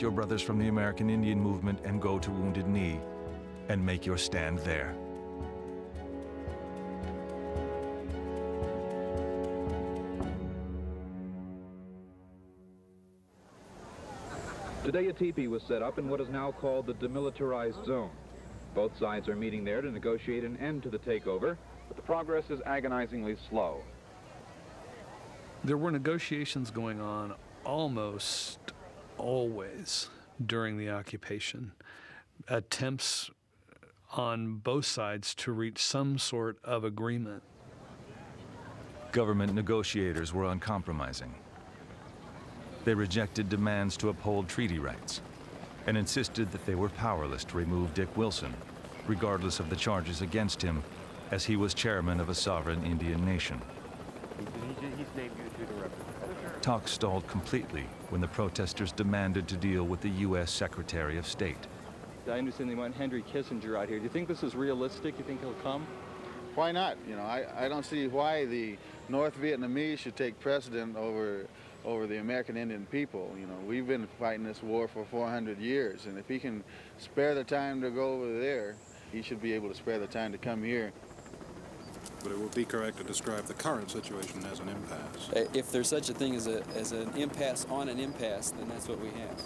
your brothers from the American Indian Movement and go to Wounded Knee and make your stand there. Today a teepee was set up in what is now called the demilitarized zone. Both sides are meeting there to negotiate an end to the takeover, but the progress is agonizingly slow. There were negotiations going on almost always during the occupation. Attempts on both sides to reach some sort of agreement. Government negotiators were uncompromising. They rejected demands to uphold treaty rights and insisted that they were powerless to remove Dick Wilson, regardless of the charges against him, as he was chairman of a sovereign Indian nation. Talks stalled completely when the protesters demanded to deal with the U.S. Secretary of State. I understand they want Henry Kissinger out here. Do you think this is realistic? Do you think he'll come? Why not? You know, I don't see why the North Vietnamese should take precedent over the American Indian people. You know, we've been fighting this war for 400 years, and if he can spare the time to go over there, he should be able to spare the time to come here. But it would be correct to describe the current situation as an impasse. If there's such a thing as an impasse on an impasse, then that's what we have.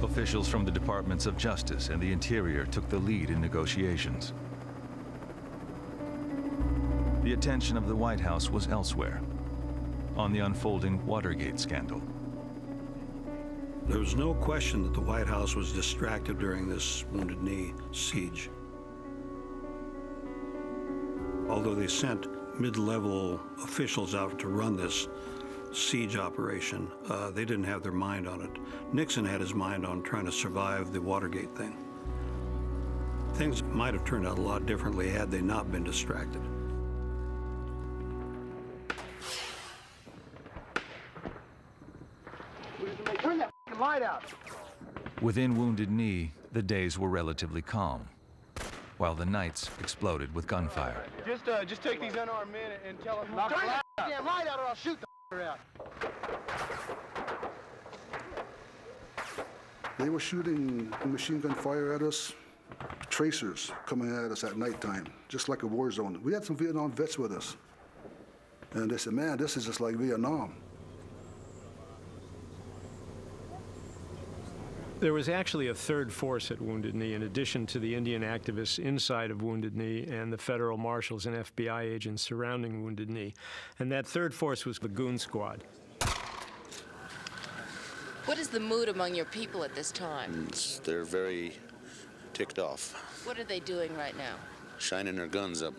Officials from the Departments of Justice and the Interior took the lead in negotiations. The attention of the White House was elsewhere, on the unfolding Watergate scandal. There was no question that the White House was distracted during this Wounded Knee siege. Although they sent mid-level officials out to run this siege operation, they didn't have their mind on it. Nixon had his mind on trying to survive the Watergate thing. Things might have turned out a lot differently had they not been distracted. Turn that light out! Within Wounded Knee, the days were relatively calm, while the nights exploded with gunfire. Just take these unarmed men and tell them... Turn that damn light out or I'll shoot the out. They were shooting machine gun fire at us, tracers coming at us at nighttime, just like a war zone. We had some Vietnam vets with us. And they said, man, this is just like Vietnam. There was actually a third force at Wounded Knee, in addition to the Indian activists inside of Wounded Knee and the federal marshals and FBI agents surrounding Wounded Knee. And that third force was the Goon Squad. What is the mood among your people at this time? They're very ticked off. What are they doing right now? Shining their guns up.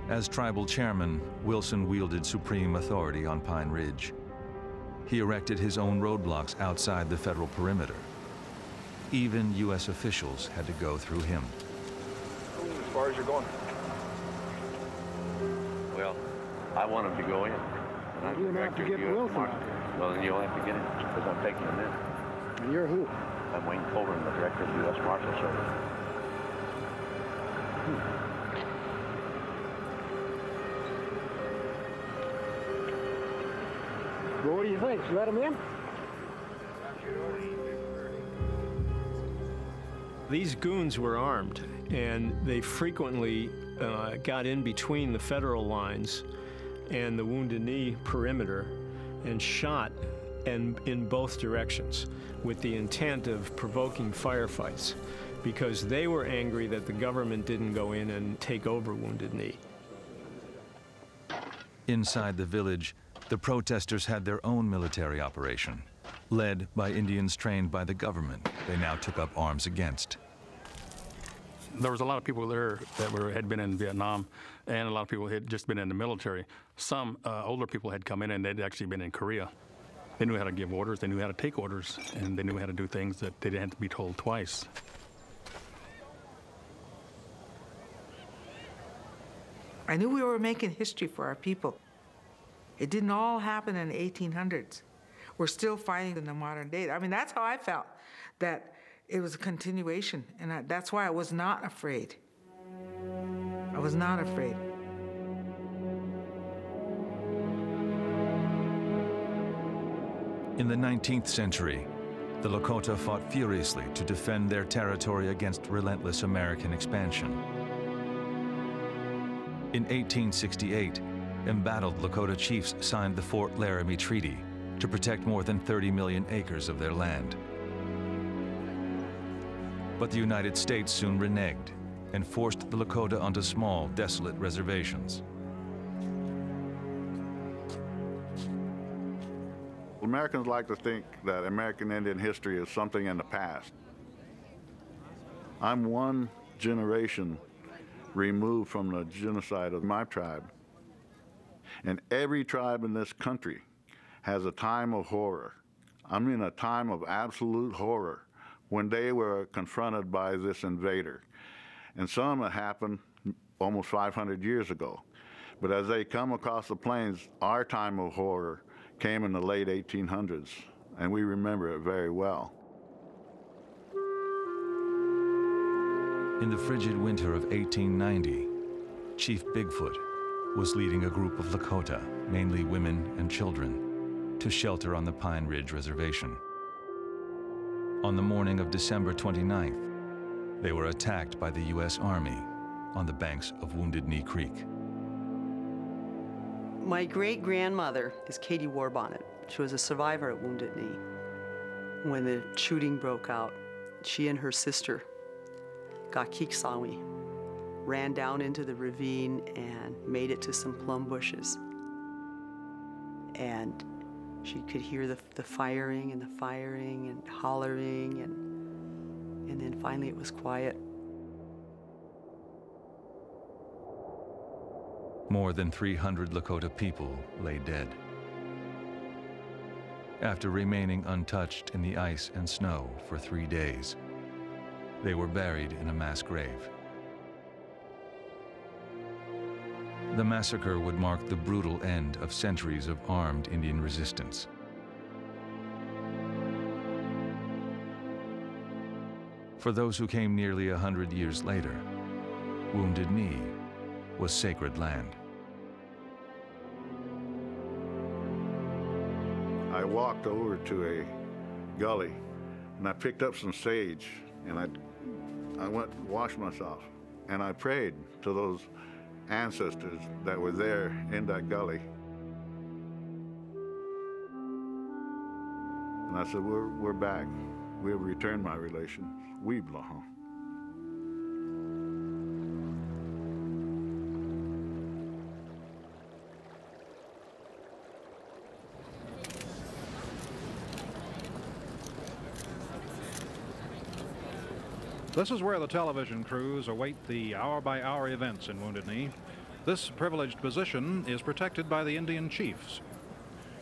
As tribal chairman, Wilson wielded supreme authority on Pine Ridge. He erected his own roadblocks outside the federal perimeter. Even U.S. officials had to go through him. As far as you're going? Well, I want him to go in. You're going to have to get Wilson. Well, then you'll have to get him, because I'm taking him in. And you're who? I'm Wayne Colburn, the director of the U.S. Marshal Service. Well, what do you think? Should let him in? These goons were armed, and they frequently got in between the federal lines and the Wounded Knee perimeter and shot in both directions with the intent of provoking firefights because they were angry that the government didn't go in and take over Wounded Knee. Inside the village, the protesters had their own military operation, led by Indians trained by the government they now took up arms against. There was a lot of people there that had been in Vietnam, and a lot of people had just been in the military. Some older people had come in, and they'd actually been in Korea. They knew how to give orders, they knew how to take orders, and they knew how to do things that they didn't have to be told twice. I knew we were making history for our people. It didn't all happen in the 1800s. We're still fighting in the modern day. I mean, that's how I felt, that it was a continuation, and that's why I was not afraid. I was not afraid. In the 19th century, the Lakota fought furiously to defend their territory against relentless American expansion. In 1868, embattled Lakota chiefs signed the Fort Laramie Treaty to protect more than 30 million acres of their land. But the United States soon reneged and forced the Lakota onto small, desolate reservations. Americans like to think that American Indian history is something in the past. I'm one generation removed from the genocide of my tribe. And every tribe in this country has a time of horror. I mean a time of absolute horror when they were confronted by this invader. And some have happened almost 500 years ago. But as they come across the plains, our time of horror came in the late 1800s, and we remember it very well. In the frigid winter of 1890, Chief Bigfoot was leading a group of Lakota, mainly women and children, to shelter on the Pine Ridge Reservation. On the morning of December 29th, they were attacked by the U.S. Army on the banks of Wounded Knee Creek. My great-grandmother is Katie Warbonnet. She was a survivor at Wounded Knee. When the shooting broke out, she and her sister got Kiksawi, ran down into the ravine and made it to some plum bushes. And she could hear the firing and hollering, and then finally it was quiet. More than 300 Lakota people lay dead. After remaining untouched in the ice and snow for 3 days, they were buried in a mass grave. The massacre would mark the brutal end of centuries of armed Indian resistance. For those who came nearly 100 years later, Wounded Knee was sacred land. I walked over to a gully and I picked up some sage and I went and washed myself and I prayed to those ancestors that were there in that gully. And I said, we're back. We have returned my relations. We belong. This is where the television crews await the hour-by-hour events in Wounded Knee. This privileged position is protected by the Indian chiefs.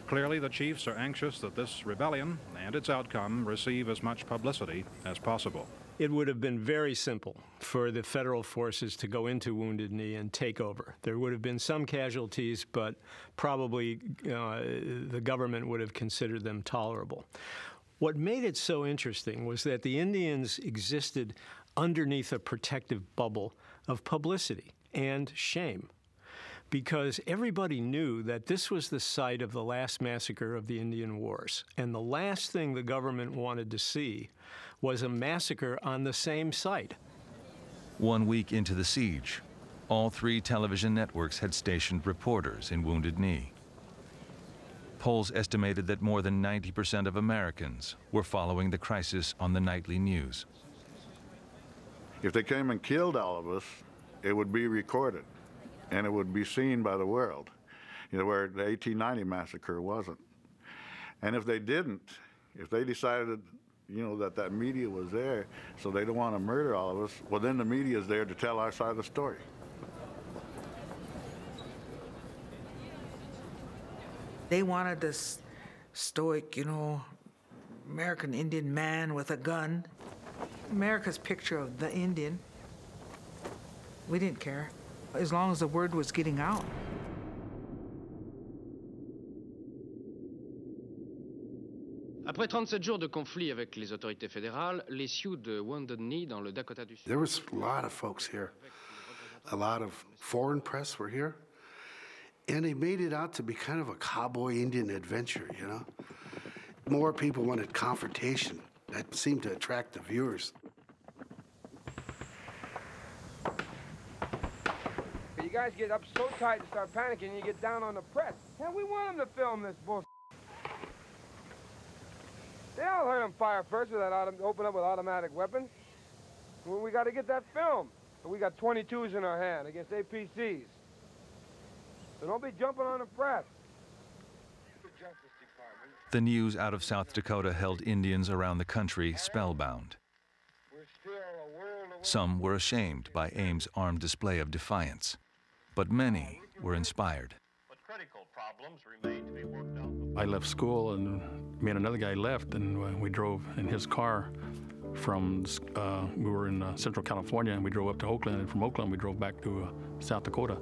Clearly, the chiefs are anxious that this rebellion and its outcome receive as much publicity as possible. It would have been very simple for the federal forces to go into Wounded Knee and take over. There would have been some casualties, but probably the government would have considered them tolerable. What made it so interesting was that the Indians existed underneath a protective bubble of publicity and shame, because everybody knew that this was the site of the last massacre of the Indian Wars, and the last thing the government wanted to see was a massacre on the same site. 1 week into the siege, all 3 television networks had stationed reporters in Wounded Knee. Polls estimated that more than 90% of Americans were following the crisis on the nightly news. If they came and killed all of us, it would be recorded and it would be seen by the world, where the 1890 massacre wasn't. And if they didn't, if they decided, that media was there, so they don't want to murder all of us, well, then the media is there to tell our side of the story. They wanted this stoic, American Indian man with a gun. America's picture of the Indian. We didn't care, as long as the word was getting out. Après 37 jours de conflit avec les autorités fédérales, les Sioux de Wounded Knee dans le Dakota du Sud. There was a lot of folks here. A lot of foreign press were here. And they made it out to be kind of a cowboy Indian adventure, More people wanted confrontation. That seemed to attract the viewers. You guys get up so tight and start panicking, you get down on the press. Hell, we want them to film this bullshit. They all heard them fire first with that open up with automatic weapons. Well, we got to get that film. And we got 22s in our hand against APCs. So don't be jumping on the press. The news out of South Dakota held Indians around the country spellbound. Some were ashamed by AIM's armed display of defiance, but many were inspired. I left school, and me and another guy left, and we drove in his car from, we were in Central California, and we drove up to Oakland, and from Oakland we drove back to South Dakota.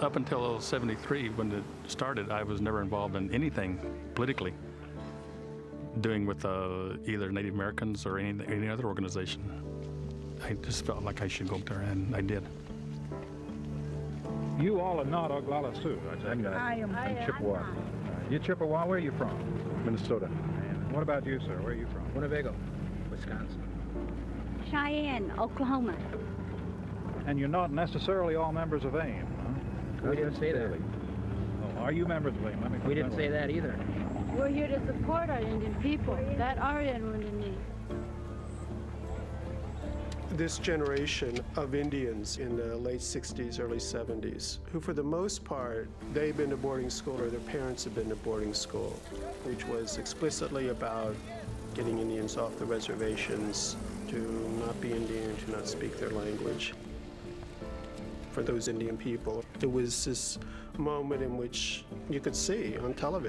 Up until '73, when it started, I was never involved in anything politically, doing with either Native Americans or any other organization. I just felt like I should go up there, and I did. You all are not Oglala Sioux, I take it. I am Chippewa. You Chippewa, where are you from? Minnesota. And what about you, sir? Where are you from? Winnebago, Wisconsin. Cheyenne, Oklahoma. And you're not necessarily all members of AIM, huh? We didn't say that. Oh, are you members of AIM? Let me We didn't say that either. We're here to support our Indian people that are in Wounded Knee. This generation of Indians in the late 60s, early 70s, who for the most part, they've been to boarding school or their parents have been to boarding school, which was explicitly about getting Indians off the reservations, to not be Indian, to not speak their language. For those Indian people, it was this moment in which you could see on television